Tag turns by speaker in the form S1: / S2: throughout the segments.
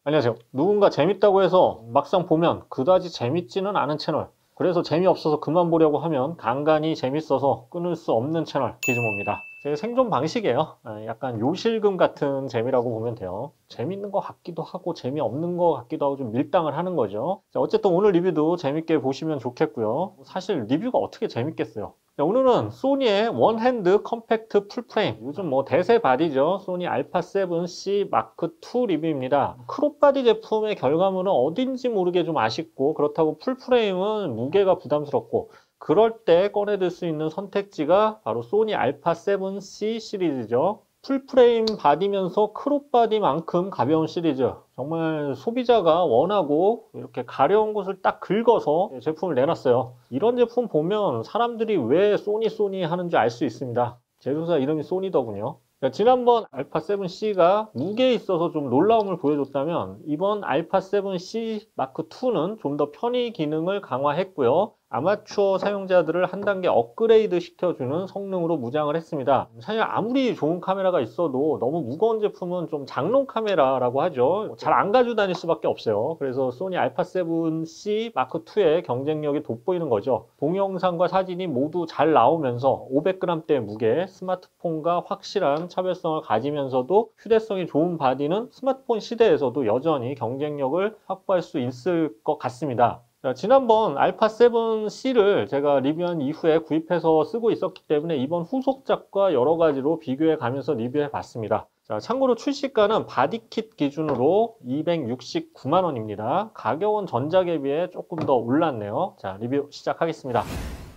S1: 안녕하세요. 누군가 재밌다고 해서 막상 보면 그다지 재밌지는 않은 채널, 그래서 재미없어서 그만 보려고 하면 간간히 재밌어서 끊을 수 없는 채널 기즈모입니다. 제 생존 방식이에요. 약간 요실금 같은 재미라고 보면 돼요. 재밌는 것 같기도 하고 재미없는 것 같기도 하고 좀 밀당을 하는 거죠. 자, 어쨌든 오늘 리뷰도 재밌게 보시면 좋겠고요. 사실 리뷰가 어떻게 재밌겠어요. 자, 오늘은 소니의 원핸드 컴팩트 풀프레임, 요즘 뭐 대세 바디죠. 소니 알파7C 마크 2 리뷰입니다. 크롭 바디 제품의 결과물은 어딘지 모르게 좀 아쉽고, 그렇다고 풀프레임은 무게가 부담스럽고, 그럴 때 꺼내들 수 있는 선택지가 바로 소니 알파7C 시리즈죠. 풀프레임 바디면서 크롭 바디만큼 가벼운 시리즈. 정말 소비자가 원하고 이렇게 가려운 곳을 딱 긁어서 제품을 내놨어요. 이런 제품 보면 사람들이 왜 소니 하는지 알 수 있습니다. 제조사 이름이 소니더군요. 지난번 알파7C가 무게에 있어서 좀 놀라움을 보여줬다면, 이번 알파7C 마크2는 좀 더 편의 기능을 강화했고요. 아마추어 사용자들을 한 단계 업그레이드 시켜주는 성능으로 무장을 했습니다. 사실 아무리 좋은 카메라가 있어도 너무 무거운 제품은 좀 장롱 카메라라고 하죠. 잘 안 가지고 다닐 수밖에 없어요. 그래서 소니 알파7C 마크2의 경쟁력이 돋보이는 거죠. 동영상과 사진이 모두 잘 나오면서 500g대 무게, 스마트폰과 확실한 차별성을 가지면서도 휴대성이 좋은 바디는 스마트폰 시대에서도 여전히 경쟁력을 확보할 수 있을 것 같습니다. 자, 지난번 알파7C를 제가 리뷰한 이후에 구입해서 쓰고 있었기 때문에 이번 후속작과 여러 가지로 비교해 가면서 리뷰해 봤습니다. 자, 참고로 출시가는 바디킷 기준으로 269만 원입니다. 가격은 전작에 비해 조금 더 올랐네요. 자, 리뷰 시작하겠습니다.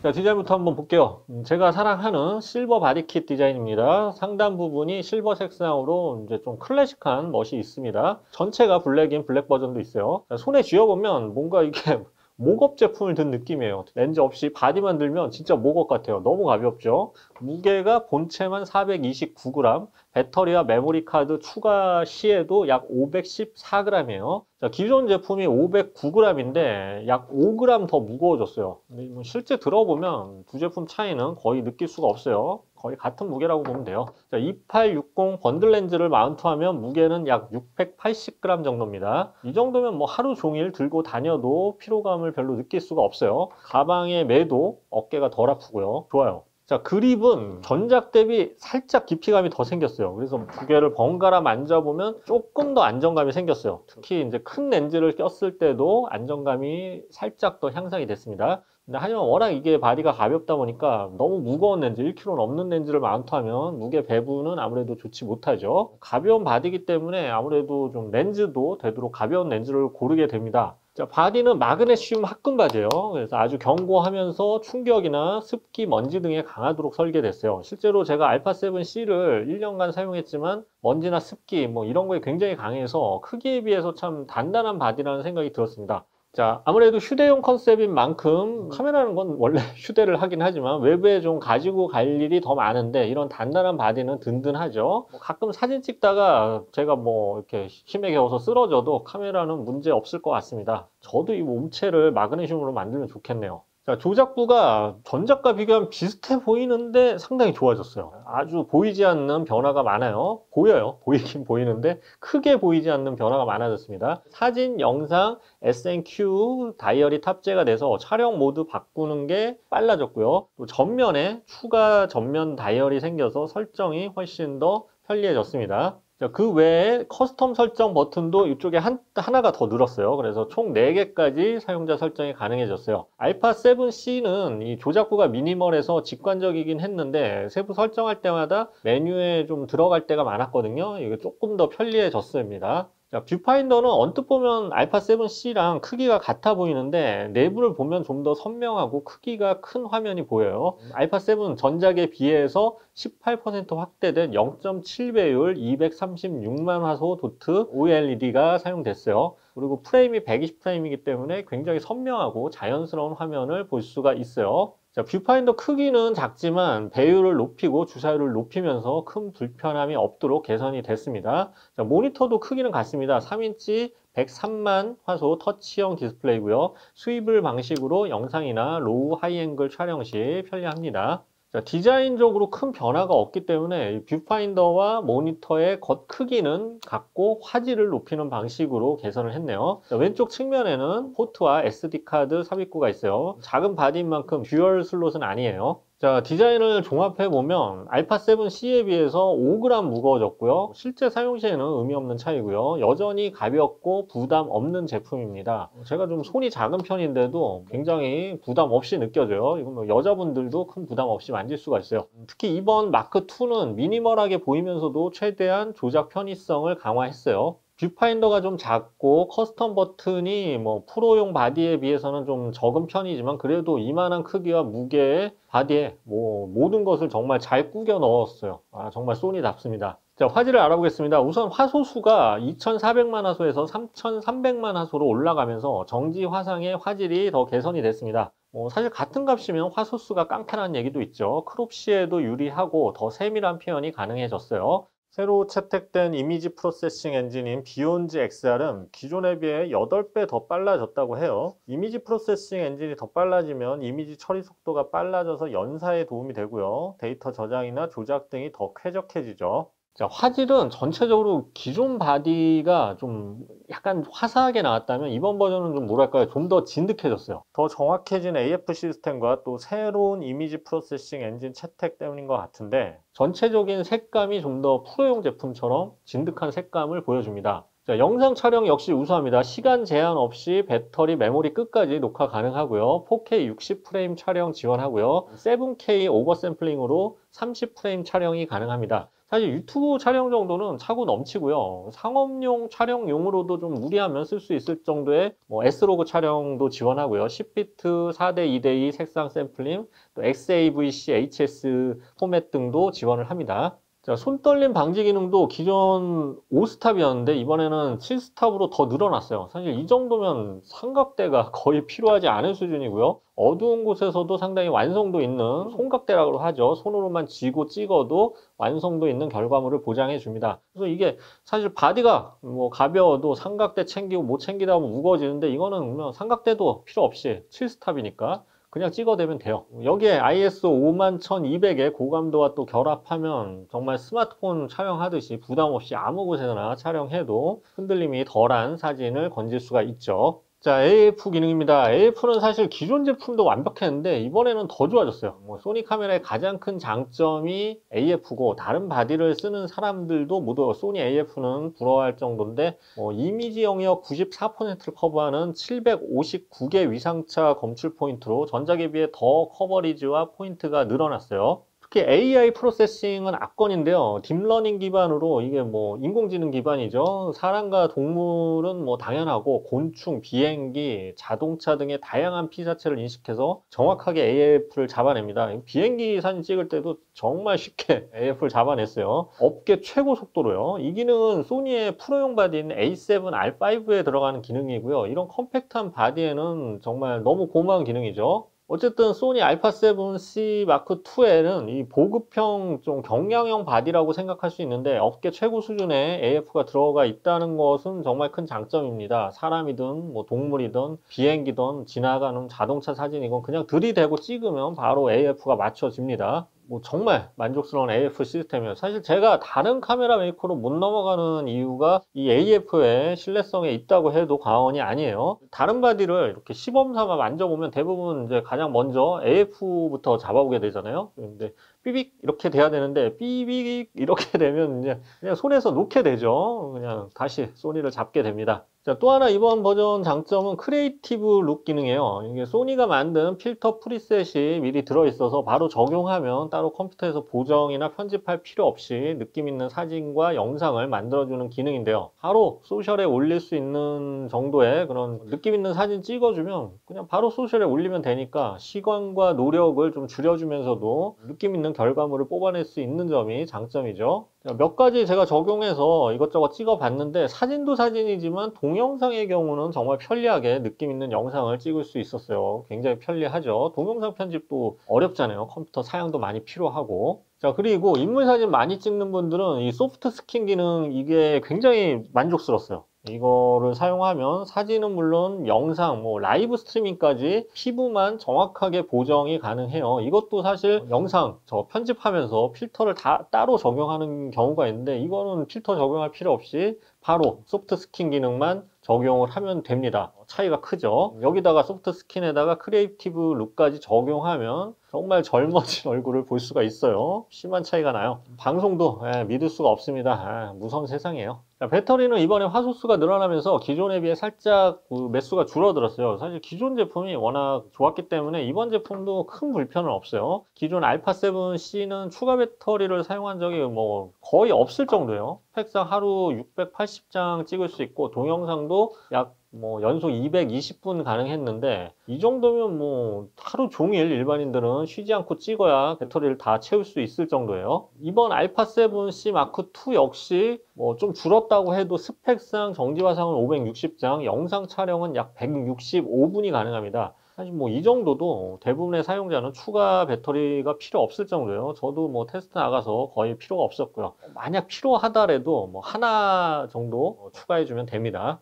S1: 자, 디자인부터 한번 볼게요. 제가 사랑하는 실버 바디킷 디자인입니다. 상단 부분이 실버 색상으로 이제 좀 클래식한 멋이 있습니다. 전체가 블랙인 블랙 버전도 있어요. 자, 손에 쥐어보면 뭔가 이게 목업 제품을 든 느낌이에요. 렌즈 없이 바디만 들면 진짜 목업 같아요. 너무 가볍죠. 무게가 본체만 429g, 배터리와 메모리 카드 추가 시에도 약 514g이에요. 자, 기존 제품이 509g인데 약 5g 더 무거워졌어요. 근데 뭐 실제 들어보면 두 제품 차이는 거의 느낄 수가 없어요. 거의 같은 무게라고 보면 돼요. 자, 2860 번들 렌즈를 마운트하면 무게는 약 680g 정도입니다. 이 정도면 뭐 하루 종일 들고 다녀도 피로감을 별로 느낄 수가 없어요. 가방에 매도 어깨가 덜 아프고요. 좋아요. 자, 그립은 전작 대비 살짝 깊이감이 더 생겼어요. 그래서 무게를 번갈아 만져보면 조금 더 안정감이 생겼어요. 특히 이제 큰 렌즈를 꼈을 때도 안정감이 살짝 더 향상이 됐습니다. 근데 하지만 워낙 이게 바디가 가볍다 보니까 너무 무거운 렌즈, 1kg 넘는 렌즈를 마운트하면 무게 배분은 아무래도 좋지 못하죠. 가벼운 바디이기 때문에 아무래도 좀 렌즈도 되도록 가벼운 렌즈를 고르게 됩니다. 자, 바디는 마그네슘 합금 바디예요. 그래서 아주 견고하면서 충격이나 습기, 먼지 등에 강하도록 설계됐어요. 실제로 제가 알파7C를 1년간 사용했지만 먼지나 습기 뭐 이런 거에 굉장히 강해서 크기에 비해서 참 단단한 바디라는 생각이 들었습니다. 자, 아무래도 휴대용 컨셉인 만큼 카메라는 건 원래 휴대를 하긴 하지만 외부에 좀 가지고 갈 일이 더 많은데, 이런 단단한 바디는 든든하죠. 가끔 사진 찍다가 제가 뭐 이렇게 힘에 겨워서 쓰러져도 카메라는 문제 없을 것 같습니다. 저도 이 몸체를 마그네슘으로 만들면 좋겠네요. 자, 조작부가 전작과 비교하면 비슷해 보이는데 상당히 좋아졌어요. 아주 보이지 않는 변화가 많아요. 보여요. 보이긴 보이는데 크게 보이지 않는 변화가 많아졌습니다. 사진, 영상, S&Q 다이어리 탑재가 돼서 촬영 모드 바꾸는 게 빨라졌고요. 또 전면에 추가 전면 다이어리 생겨서 설정이 훨씬 더 편리해졌습니다. 자, 그 외에 커스텀 설정 버튼도 이쪽에 하나가 더 늘었어요. 그래서 총 4개까지 사용자 설정이 가능해졌어요. 알파7C는 이 조작부가 미니멀해서 직관적이긴 했는데 세부 설정할 때마다 메뉴에 좀 들어갈 때가 많았거든요. 이게 조금 더 편리해졌습니다. 자, 뷰파인더는 언뜻 보면 알파7C랑 크기가 같아 보이는데 내부를 보면 좀 더 선명하고 크기가 큰 화면이 보여요. 알파7 전작에 비해서 18% 확대된 0.7배율 236만 화소 도트 OLED가 사용됐어요. 그리고 프레임이 120프레임이기 때문에 굉장히 선명하고 자연스러운 화면을 볼 수가 있어요. 자, 뷰파인더 크기는 작지만 배율을 높이고 주사율을 높이면서 큰 불편함이 없도록 개선이 됐습니다. 자, 모니터도 크기는 같습니다. 3인치 103만 화소 터치형 디스플레이고요. 스위블 방식으로 영상이나 로우 하이앵글 촬영 시 편리합니다. 자, 디자인적으로 큰 변화가 없기 때문에 이 뷰파인더와 모니터의 겉 크기는 같고 화질을 높이는 방식으로 개선을 했네요. 자, 왼쪽 측면에는 포트와 SD카드 삽입구가 있어요. 작은 바디인 만큼 듀얼 슬롯은 아니에요. 자, 디자인을 종합해보면 알파7C에 비해서 5g 무거워졌고요. 실제 사용 시에는 의미 없는 차이고요. 여전히 가볍고 부담 없는 제품입니다. 제가 좀 손이 작은 편인데도 굉장히 부담 없이 느껴져요. 이건 뭐 여자분들도 큰 부담 없이 만질 수가 있어요. 특히 이번 마크2는 미니멀하게 보이면서도 최대한 조작 편의성을 강화했어요. 뷰파인더가 좀 작고 커스텀 버튼이 뭐 프로용 바디에 비해서는 좀 적은 편이지만 그래도 이만한 크기와 무게의 바디에 뭐 모든 것을 정말 잘 꾸겨 넣었어요. 정말 소니답습니다. 자, 화질을 알아보겠습니다. 우선 화소수가 2400만 화소에서 3300만 화소로 올라가면서 정지 화상의 화질이 더 개선이 됐습니다. 사실 같은 값이면 화소수가 깡패라는 얘기도 있죠. 크롭 시에도 유리하고 더 세밀한 표현이 가능해졌어요. 새로 채택된 이미지 프로세싱 엔진인 비욘즈 XR은 기존에 비해 8배 더 빨라졌다고 해요. 이미지 프로세싱 엔진이 더 빨라지면 이미지 처리 속도가 빨라져서 연사에 도움이 되고요. 데이터 저장이나 조작 등이 더 쾌적해지죠. 자, 화질은 전체적으로 기존 바디가 좀 약간 화사하게 나왔다면 이번 버전은 좀 뭐랄까요, 좀 더 진득해졌어요. 더 정확해진 AF 시스템과 또 새로운 이미지 프로세싱 엔진 채택 때문인 것 같은데 전체적인 색감이 좀 더 프로용 제품처럼 진득한 색감을 보여줍니다. 자, 영상 촬영 역시 우수합니다. 시간 제한 없이 배터리, 메모리 끝까지 녹화 가능하고요. 4K 60프레임 촬영 지원하고요. 7K 오버샘플링으로 30프레임 촬영이 가능합니다. 사실 유튜브 촬영 정도는 차고 넘치고요. 상업용 촬영용으로도 좀 무리하면 쓸 수 있을 정도의 S로그 촬영도 지원하고요. 10비트 4대 2대2 색상 샘플링, 또 XAVC, HS 포맷 등도 지원을 합니다. 자, 손떨림 방지 기능도 기존 5스탑이었는데 이번에는 7스탑으로 더 늘어났어요. 사실 이 정도면 삼각대가 거의 필요하지 않은 수준이고요. 어두운 곳에서도 상당히 완성도 있는 손각대라고 하죠. 손으로만 쥐고 찍어도 완성도 있는 결과물을 보장해 줍니다. 그래서 이게 사실 바디가 가벼워도 삼각대 챙기고 못 챙기다 보면 무거워지는데 이거는 삼각대도 필요 없이 7스탑이니까 그냥 찍어대면 돼요. 여기에 ISO 51200의 고감도와 또 결합하면 정말 스마트폰 촬영하듯이 부담 없이 아무 곳에나 촬영해도 흔들림이 덜한 사진을 건질 수가 있죠. 자, AF 기능입니다. AF는 사실 기존 제품도 완벽했는데 이번에는 더 좋아졌어요. 소니 카메라의 가장 큰 장점이 AF고 다른 바디를 쓰는 사람들도 모두 소니 AF는 부러워할 정도인데 이미지 영역 94%를 커버하는 759개 위상차 검출 포인트로 전작에 비해 더 커버리지와 포인트가 늘어났어요. 특히 AI 프로세싱은 압권인데요. 딥러닝 기반으로 이게 인공지능 기반이죠. 사람과 동물은 당연하고 곤충, 비행기, 자동차 등의 다양한 피사체를 인식해서 정확하게 AF를 잡아냅니다. 비행기 사진 찍을 때도 정말 쉽게 AF를 잡아냈어요. 업계 최고 속도로요. 이 기능은 소니의 프로용 바디인 A7R5에 들어가는 기능이고요. 이런 컴팩트한 바디에는 정말 너무 고마운 기능이죠. 어쨌든 소니 알파7C 마크2에는 이 보급형 좀 경량형 바디라고 생각할 수 있는데 업계 최고 수준의 AF가 들어가 있다는 것은 정말 큰 장점입니다. 사람이든 동물이든 비행기든 지나가는 자동차 사진이건 그냥 들이대고 찍으면 바로 AF가 맞춰집니다. 정말 만족스러운 AF 시스템이에요. 사실 제가 다른 카메라 메이커로 못 넘어가는 이유가 이 AF의 신뢰성에 있다고 해도 과언이 아니에요. 다른 바디를 이렇게 시범 삼아 만져보면 대부분 이제 가장 먼저 AF부터 잡아보게 되잖아요. 근데 삐빅 이렇게 돼야 되는데 삐빅 이렇게 되면 이제 그냥 손에서 놓게 되죠. 그냥 다시 소니를 잡게 됩니다. 자, 또 하나 이번 버전 장점은 크리에이티브 룩 기능이에요. 이게 소니가 만든 필터 프리셋이 미리 들어있어서 바로 적용하면 따로 컴퓨터에서 보정이나 편집할 필요 없이 느낌 있는 사진과 영상을 만들어주는 기능인데요. 바로 소셜에 올릴 수 있는 정도의 그런 느낌 있는 사진 찍어주면 그냥 바로 소셜에 올리면 되니까 시간과 노력을 좀 줄여주면서도 느낌 있는 결과물을 뽑아낼 수 있는 점이 장점이죠. 몇 가지 제가 적용해서 이것저것 찍어 봤는데 사진도 사진이지만 동영상의 경우는 정말 편리하게 느낌 있는 영상을 찍을 수 있었어요. 굉장히 편리하죠. 동영상 편집도 어렵잖아요. 컴퓨터 사양도 많이 필요하고. 자, 그리고 인물 사진 많이 찍는 분들은 이 소프트 스킨 기능 이게 굉장히 만족스러웠어요. 이거를 사용하면 사진은 물론 영상, 뭐 라이브 스트리밍까지 피부만 정확하게 보정이 가능해요. 이것도 사실 영상 저 편집하면서 필터를 다 따로 적용하는 경우가 있는데 이거는 필터 적용할 필요 없이 바로 소프트 스킨 기능만 적용을 하면 됩니다. 차이가 크죠. 여기다가 소프트 스킨에다가 크리에이티브 룩까지 적용하면 정말 젊어진 얼굴을 볼 수가 있어요. 심한 차이가 나요. 방송도 믿을 수가 없습니다. 무서운 세상이에요. 자, 배터리는 이번에 화소수가 늘어나면서 기존에 비해 살짝 매수가 줄어들었어요. 사실 기존 제품이 워낙 좋았기 때문에 이번 제품도 큰 불편은 없어요. 기존 알파7C는 추가 배터리를 사용한 적이 뭐 거의 없을 정도예요. 스펙상 하루 680장 찍을 수 있고 동영상도 약 뭐 연속 220분 가능했는데 이 정도면 뭐 하루 종일 일반인들은 쉬지 않고 찍어야 배터리를 다 채울 수 있을 정도예요. 이번 알파7C 마크2 역시 뭐 좀 줄었다고 해도 스펙상 정지화상은 560장, 영상 촬영은 약 165분이 가능합니다. 사실 뭐 이 정도도 대부분의 사용자는 추가 배터리가 필요 없을 정도예요. 저도 뭐 테스트 나가서 거의 필요가 없었고요. 만약 필요하더라도 뭐 하나 정도 추가해주면 됩니다.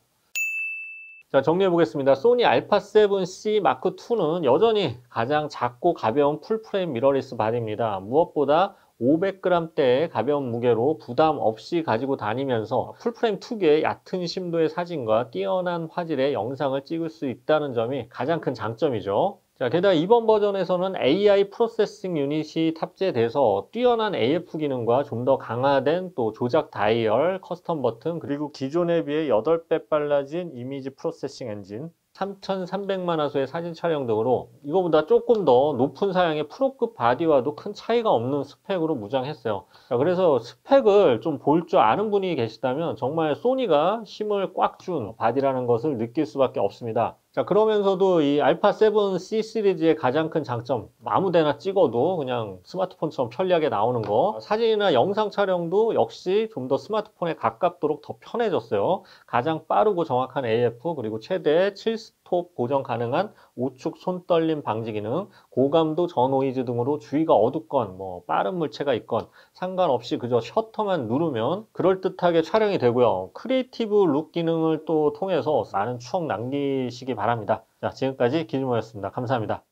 S1: 자, 정리해 보겠습니다. 소니 알파7C 마크2는 여전히 가장 작고 가벼운 풀프레임 미러리스 바디입니다. 무엇보다 500g대의 가벼운 무게로 부담 없이 가지고 다니면서 풀프레임 2개의 얕은 심도의 사진과 뛰어난 화질의 영상을 찍을 수 있다는 점이 가장 큰 장점이죠. 자, 게다가 이번 버전에서는 AI 프로세싱 유닛이 탑재돼서 뛰어난 AF 기능과 좀 더 강화된 또 조작 다이얼, 커스텀 버튼, 그리고 기존에 비해 8배 빨라진 이미지 프로세싱 엔진, 3300만 화소의 사진 촬영 등으로 이거보다 조금 더 높은 사양의 프로급 바디와도 큰 차이가 없는 스펙으로 무장했어요. 자, 그래서 스펙을 좀 볼 줄 아는 분이 계시다면 정말 소니가 힘을 꽉 준 바디라는 것을 느낄 수밖에 없습니다. 자, 그러면서도 이 알파7C 시리즈의 가장 큰 장점, 아무데나 찍어도 그냥 스마트폰처럼 편리하게 나오는 거, 사진이나 영상 촬영도 역시 좀 더 스마트폰에 가깝도록 더 편해졌어요. 가장 빠르고 정확한 AF, 그리고 최대 7스톱 고정 가능한 우측 손떨림 방지 기능, 고감도 전오이즈 등으로 주위가 어둡건 뭐 빠른 물체가 있건 상관없이 그저 셔터만 누르면 그럴듯하게 촬영이 되고요. 크리에이티브 룩 기능을 또 통해서 많은 추억 남기시기 바랍니다. 자, 지금까지 기준모였습니다. 감사합니다.